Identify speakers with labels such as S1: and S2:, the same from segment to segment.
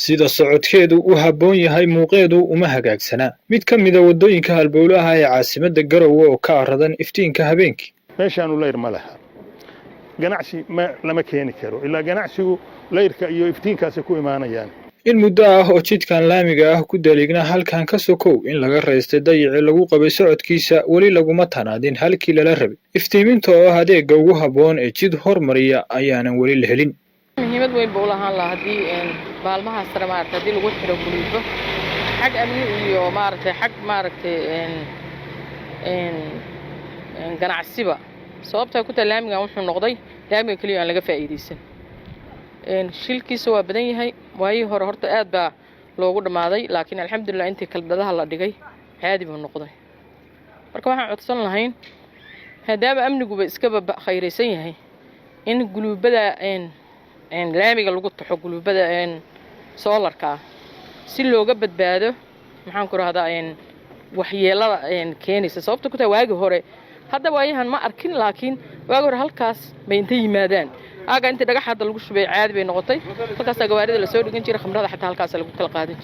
S1: sida socodkeedu u habboon yahay muuqeedu uma hagaagsana mid ka mida waddooyinka halbowlaha ee caasimadda Garowe oo ka aradan iftiinka habeenkii
S2: meeshaan layr ma laha ganacsi lama keeni karo ilaa ganacsigu layrka iyo iftiinkaas ku imaanayaan
S1: in muddo ah oo jidkan laamiga ah ku daliigna halkan ka sokow in laga reestay dayicii lagu qabay socodkiisa weli laguma tanaadin halkii lala rabay iftiiminta oo ah adeegga ugu habboon ee jid hormariya ayaanan weli la helin
S3: muhiimad weyn buu lahaan lahaa haddii maalmaha sare maaragtay haddii lagu xiro guriba xag amni iyo maaragtay xag maaragtay ganacsiba sababta ku talaamiga wuxuu noqday laamiga kaliya aan laga faa'iideysan shilkiisa waa badan yahay waayii hore horta aad baa loogu dhamaaday laakiin alxamdulillah intii kalbadaha la dhigay caadi buu noqday marka waxaan codsan lahayn hadaba amniguba iska khayreysan yahay in guluubada laamiga lagu taxo guluubada soolarka si looga badbaado maxaan ku raahdaa waxyeelada keenaysa sababta ku tahay waagi hore hadda waayahan ma arkin laakiin waagi hore halkaas bay inta yimaadaan aaga inta dhagax hadda lagu shubay caadi bay noqotay halkaas gawaarida la soo dhigan jiray khamrada xataa halkaas lagu kala qaadan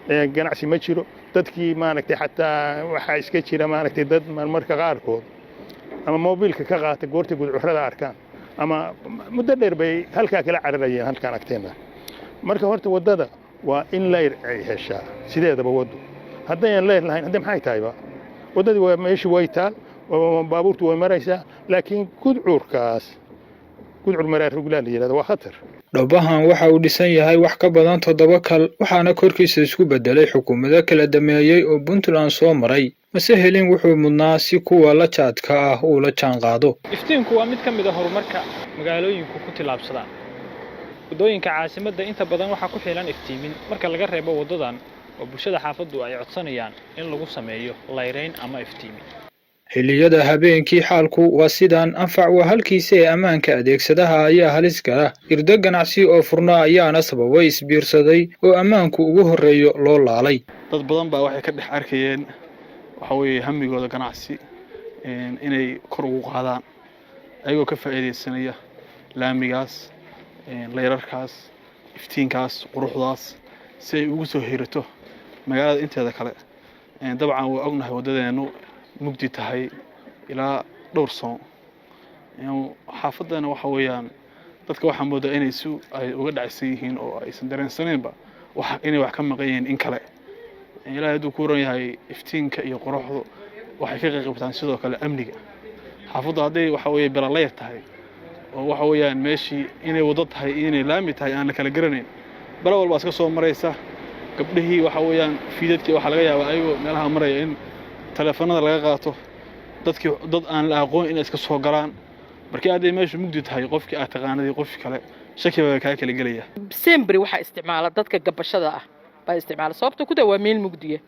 S3: jiray
S2: ganacsi ma jiro dadkii maaragtay xataa waxa iska jira maaragtay dad marmarka qaarkood ama moobilka ka qaata goorta gudcurada arkaan ama muddo dheer bay halka kala cararayeen halkaan agteena marka horta wadada waa in layr ay heshaa sideedaba wado haddaan layr lahayn hadda maxay tahayba wadadii waa meeshii way taal oo baabuurtu way maraysaa laakiin gudcur maraa ruglaan la yiraahdo waa khatar
S1: dhobahan waxa uu dhisan yahay wax ka badan 7 kal waxaana korkiisa isku bedelay xukuumada kala dameeyay oo Puntland soo maray mase helin wuxuu mudnaa si kuwa la jaadka ah uu la jaan qaado
S4: iftiinku waa mid ka mid ah horumarka magaalooyinku ku tilaabsadaan wadooyinka caasimadda inta badan waxa ku xilan iftiimin marka laga reebo wadadan oo bulshada xaafaddu ay codsanayaan in lagu sameeyo layrayn ama iftiimin
S1: xilliyada habeenkii xaalku waa sidaan anfac waa halkiisa ee ammaanka adeegsadaha ayaa halis gala irdo ganacsi oo furna ayaana sababay isbiirsaday oo ammaanku ugu horeeyo loo laalay
S5: dad badan baa waxay ka dhex arkayeen waxa weeye hamigooda ganacsi inay kor ugu qaadaan ayagoo ka faa'iideysanaya laamigaas layrarkaas iftiinkaas quruxdaas si ay ugu soo hirato magaalada inteeda kale dabcan waa ognahay wadadeenu mugdi tahay ilaa dhowr sano xaafadana waxa weeyaan dadka waxa moodaa inay ay uga dhacsan yihiin oo aysan dareensaneenba inay wax ka maqan yihiin in kale ilaahay hadduu ku oran yahay iftiinka iyo quruxdu waxay ka qaybqaataan sidoo kale amniga xaafaddu hadday waxa weeye beeralayr tahay oo waxa weeyaan meeshii inay wado tahay inay laami tahay aan la kala garanayn bala walba iska soo maraysa gabdhihii waxa weeyaan fiidadkii waxa laga yaabaa ayagoo meelaha maraya in telefoonada laga qaato dad aan la aqoon in iska soo galaan markii aad meesha mugdi tahay qofkii aad taqaanay qof kale shaki baa ka kala galaya
S3: sembri waxa isticmaala dadka gabashada ah baa isticmaala sababta ku daa waa meel mugdiye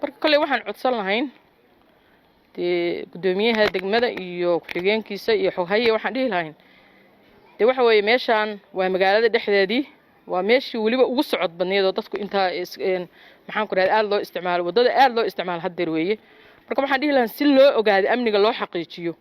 S3: marka kale waxaan codsan lahayn gudoomiyaha degmada iyo ku-xigeenkiisa iyo xoghaye waxaan dhihi lahayn waxa weeye meeshaan waa magaalada dhexdeedii waa meeshii waliba ugu socod badneed oo dadku inta maxaan ku raad aad loo isticmaalo wadada aad loo isticmaalo haddeer weeye marka waxaan dhihi lahayn si loo ogaado amniga loo xaqiijiyo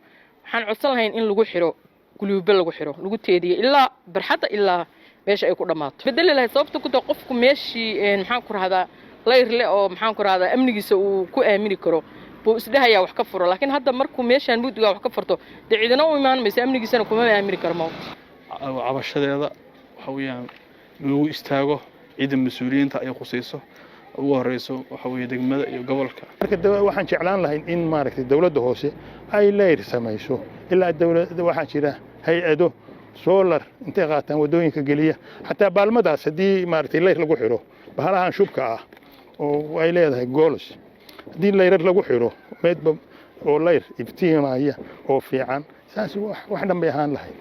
S3: waxaan codsan lahayn in lagu xiro guluubo lagu xiro lagu teediyo ilaa barxadda ilaa meesha ay ku dhamaato bedeli lahayd sababta ku tahay qofku meeshii maxaan ku rahdaa layr le oo maxaan ku rahdaa amnigiisa uu ku aamini karo buu isdhahayaa wax ka furo laakiin hadda markuu meeshaan mugdiga wax ka furto ciidana u imaan maysa amnigiisana kuma aamini karo
S5: cabashadeeda waxa weeyaan inuu istaago ciidan mas'uuliyiinta ay qusayso ugu horeyso waxa weeye degmada iyo gobolka
S2: marka waxaan jeclaan lahayn in maaragtay dawladda hoose ay layr samayso ilaa dawladda waxa jira hay'ado solar intay qaataan wadooyinka geliya xataa baalmadaas hadii maaragtay layr lagu xiro bahalahan shubka ah oo ay leedahay gools hadii layr lagu xiro meedba oo layr iftiimaya oo fiican saas wax dhanbe ahaan lahayd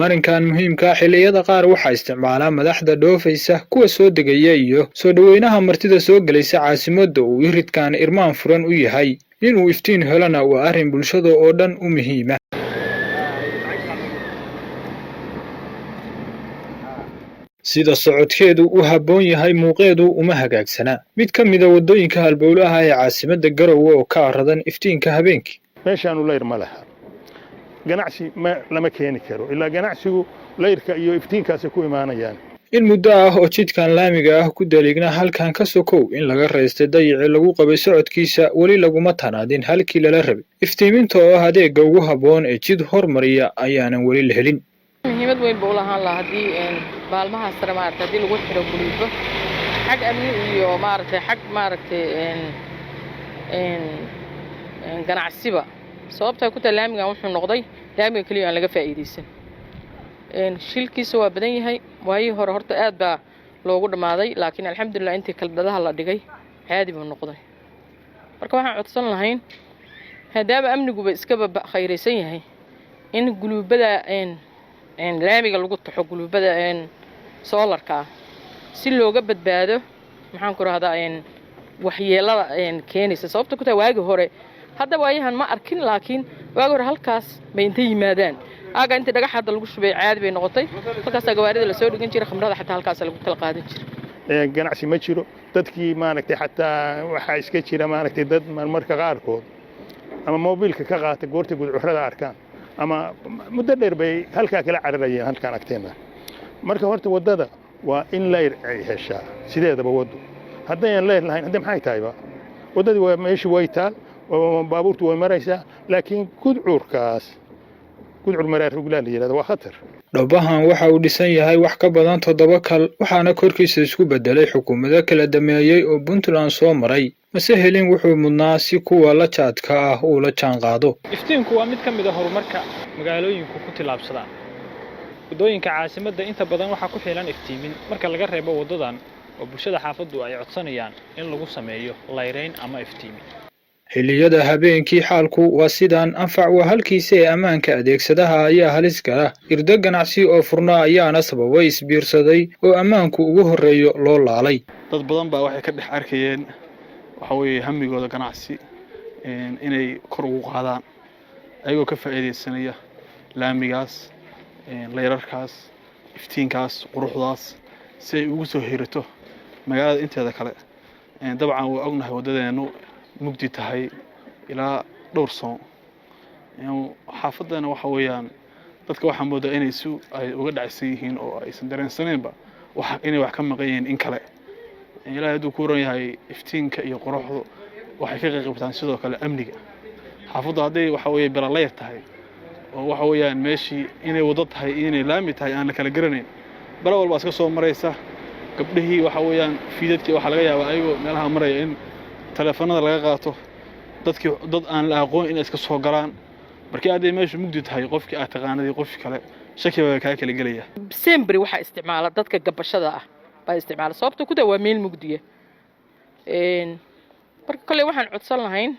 S1: marinkan muhiimka xilliyada qaar waxa isticmaala madaxda dhoofaysa kuwa soo degaya iyo soo dhaweynaha martida soo galaysa caasimadda uu iridkan irmaan furan u yahay inuu iftiin helana waa arrin bulshada oo dhan u muhiima sida socodkeedu u habboon yahay muuqeedu uma hagaagsana mid ka mida waddooyinka halbowlaha ee caasimadda Garowe oo ka aradan iftiinka habeenkii
S2: meeshaan layr ma laha ganacsi lama keeni karo ilaa ganacsigu layrka iyo iftiinkaasi ku imaanayaan.
S1: in muddo ah oo jidkan laamiga ah ku daliigna halkan ka sokow in laga raystay dayicii lagu qabay socodkiisa weli laguma tanaadin halkii lala rabay iftiiminta oo ah adeegga ugu habboon ee jid hormariya ayaanan weli la helin.
S3: muhiimad weyn buu u lahaan lahaa haddii baalmahaas sare maaragtay haddii lagu xiro guluubo xag amni iyo maaragtay xag maaragtay ganacsiba sababta ku tahay laamigan wuxuu noqday laamiga kaliya aan laga faa'iideysan. shilkiisa waa badan yahay waayii hore horta aad baa loogu dhamaaday laakiin alxamdulillah intii kaldadaha la dhigay caadi buu noqday. marka waxaan codsan lahayn maadaama amniguba iskaba khayraysan yahay in guluubada laamiga lagu taxo guluubada soolarka ah si looga badbaado maxaan ku rahdaa waxyeelada keenaysa sababta ku tahay waagi hore hadda waayahan ma arkin laakiin waagi hore halkaas bay inta yimaadaan aaga inta dhagax hadda lagu shubay caadi bay noqotay halkaas gawaarida la soo dhigan jiray khamrada xataa halkaas lagu kala qaadan jiray.
S2: ganacsi ma jiro dadkii maaragtay xataa waxaa iska jira maaragtay dad marmarka qaarkood ama moobilka ka qaata goorta gudcurada arkaan ama muddo dheer bay halkaa kala cararayeen halkaan agteena. marka horta wadada waa in layr ay heshaa sideedaba wado haddaynan layr lahayn hadda maxay tahayba wadadii waa meeshii way taal baabuurtu way maraysaa laakiin gudcur maraar ruglaan la yidhahdo waa khatar.
S1: Dhobahan waxa uu dhisan yahay wax ka badan 7 kal waxaana korkiisa isku bedelay xukuumado kala dameeyay oo Puntland soo maray mase helin wuxuu mudnaa si kuwa la jaadka ah uu la jaan qaado.
S4: iftiinku waa mid ka mid ah horumarka magaalooyinku ku tilaabsadaan wadooyinka caasimadda inta badan waxa ku xilan iftiimin marka laga reebo wadadan oo bulshada xaafaddu ay codsanayaan in lagu sameeyo layrayn ama iftiimin.
S1: xilliyada habeenkii xaalku waa sidaan anfac waa halkiisa ee ammaanka adeegsadaha ayaa halis gala irda ganacsi oo furnaa ayaana sababay isbiirsaday oo ammaanku ugu horeeyo loo laalay.
S5: dad badan baa waxay ka dhex arkayeen waxa weeye hamigooda ganacsi inay kor ugu qaadaan ayagoo ka faa'iideysanaya laamigaas layrarkaas iftiinkaas quruxdaas si ay ugu soo hirato magaalada inteeda kale. dabcan waa ognahay wadadeenu mugdi tahay ilaa dhowr sano xaafadana waxa weeyaan dadka waxa moodaa inay ay uga dhacsan yihiin oo aysan dareensaneenba inay wax ka maqan yihiin in kale. ilaahay hadduu ku ran yahay iftiinka iyo quruxdu waxay ka qaybqaataan sidoo kale amniga xaafadda hadday waxa weeye beelalayr tahay oo waxa weeyaan meeshii inay wado tahay inay laami tahay aan la kala garanayn bala walba iska soo maraysa gabdhihii waxa weeyaan fiidadkii waxa laga yaabaa ayagoo meelaha maraya in telefoonada laga qaato dad aan la aqoon in iska soo galaan markii aad meesha mugdi tahay qofkii aad taqaanay qof kale shaki waa ka kala galaya.
S3: sembri waxa isticmaala dadka gabashada ah baa isticmaala sababta ku taa waa meel mugdiya. marka kale waxaan codsan lahayn